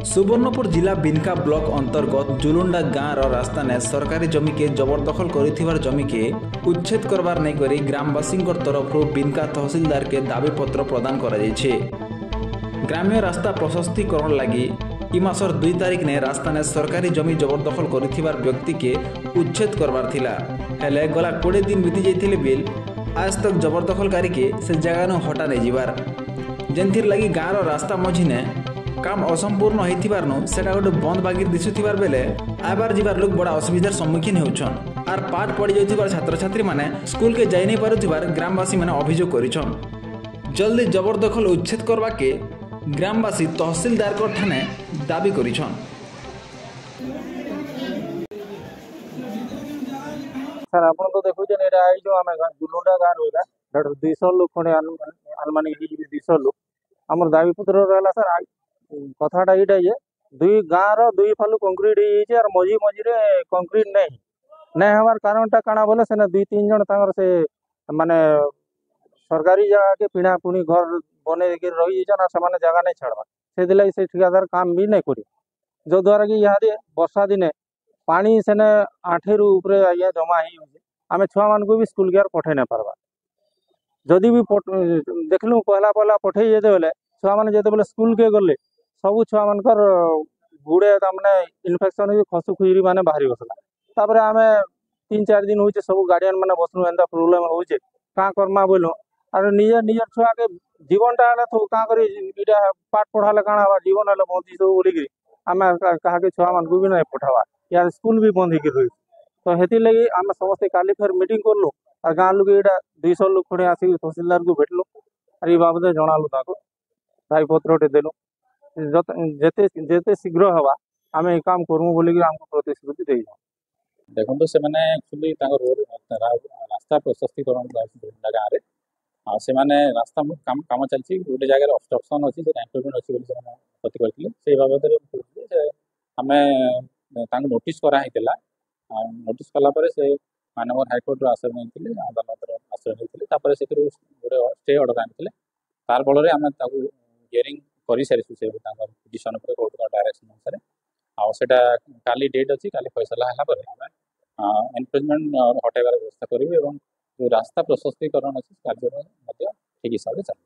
सुवर्णपुर जिला बिनका ब्लॉक अंतर्गत जुलुंडा गाँव रास्ता ने सरकारी जमी के जबरदखल कर जमी के उच्छेद करवार नहीं करी ग्रामवासी तरफ बिनका तहसीलदार के दाबी पत्र प्रदान कर ग्राम्य रास्ता प्रशस्तीकरण लगी मासर 2 तारिख ने रास्ता ने सरकारी जमी जबरदखल कर व्यक्ति के उच्छेद करवार थिला हेले गला 20 दिन बीती जाइथिले बिल आज तक जबरदखलकारी के से जगह हटा नहीं जीवार जेनथिर लगी गाँव रास्ता मझी ने काम असंपूर्ण होइथिबारनु सेटा गोटे बंद बागिर दिसुथिबार बेले आबार जीवार लोग बड़ा असुविधार सम्मुखीन होउछन आर पाठ पड़ी जाइथिबार छात्र छात्री माने स्कूल के जाई नै पारुथिबार ग्रामवासी माने अभियोग करिछन। जल्दी जबरदखल उच्छेद करबा के ग्रामवासी तहसीलदार को ठाने दाबी करिछन। सर आपण तो देखुछन एटा आई जो आमे गुलुंडा गाँ रोला 200 लोग खणे अनुमान 200 लोग हमर दाबी पत्र रहला सर कथाटा ये जे दुई गाँव दुई फालू कंक्रीट और मझी मझी रे कंक्रीट नहीं हमार कारणटा काना बोले से 2-3 जन तांगर से माने सरकारी जगह के पिणा पुणी घर बने के रही जन से माने जगह नहीं छाड़वा से दिला से ठेकेदार काम भी नहीं करी जो द्वारा कि यहाँ वर्षा दिने पानी सेने 8 रु ऊपर आइया जमा ही आमे छुआ मान को भी स्कूल के पठे नहीं पारबा जदि भी देखलु पहला पहला पठे जे बोले छुआ मैंने जो स्कूल के गले सबू छुआ मानकर गुड़े तमाने इन्फेक्शन हो खसु खुजरी माने बाहरी बसला तापर आम 3-4 दिन होचे सब गार्डियन माने बसनु एंदा प्रॉब्लम होचे का करमा बोलो और निज छुआ के जीवनटा तो का करी इटा पाठ पढ़ाले काना जीवन हेले बंदी सब बोलिकी आम कहा के छुआ मान को भी नहीं पठावा यार स्कूल भी बंद होकर रही तो हेती लगी आम समस्ते काली फिर मीटिंग करलु और गाँव लोग यहाँ 200 लोग खड़े आसिक तहसीलदार को भेटलु और ये बाबद जनालु दाबी पत्र देलु जेते जेते शीघ्र हवा आम ये काम करूँ बोलिक आमको प्रतिश्रुति दे देखो तो से मैंने एक्चुअली रास्ता प्रशस्तीकरण गाँव में से मैंने रास्ता काम काम चलती गोटे जगह ऑब्स्ट्रक्शन अच्छी इम्प्रूवमेंट अच्छी क्षति करते से बाबद आम नोटिस कराई नोटिस कलापर से मानव हाइकोर्टर आश्रय नहीं अदालत आश्रय नहीं से गोटे स्टे अर्डर आनी तार बल आम हियरिंग कर सारी से पिटिशन कोर्ट डायरेक्शन अनुसार आटा काली डेट अच्छी काली फैसला है एनक्रोचमेंट हटाइबार व्यवस्था करेंगे और जो रास्ता प्रशस्तीकरण अच्छी कार्य ठीक हिसाब से चल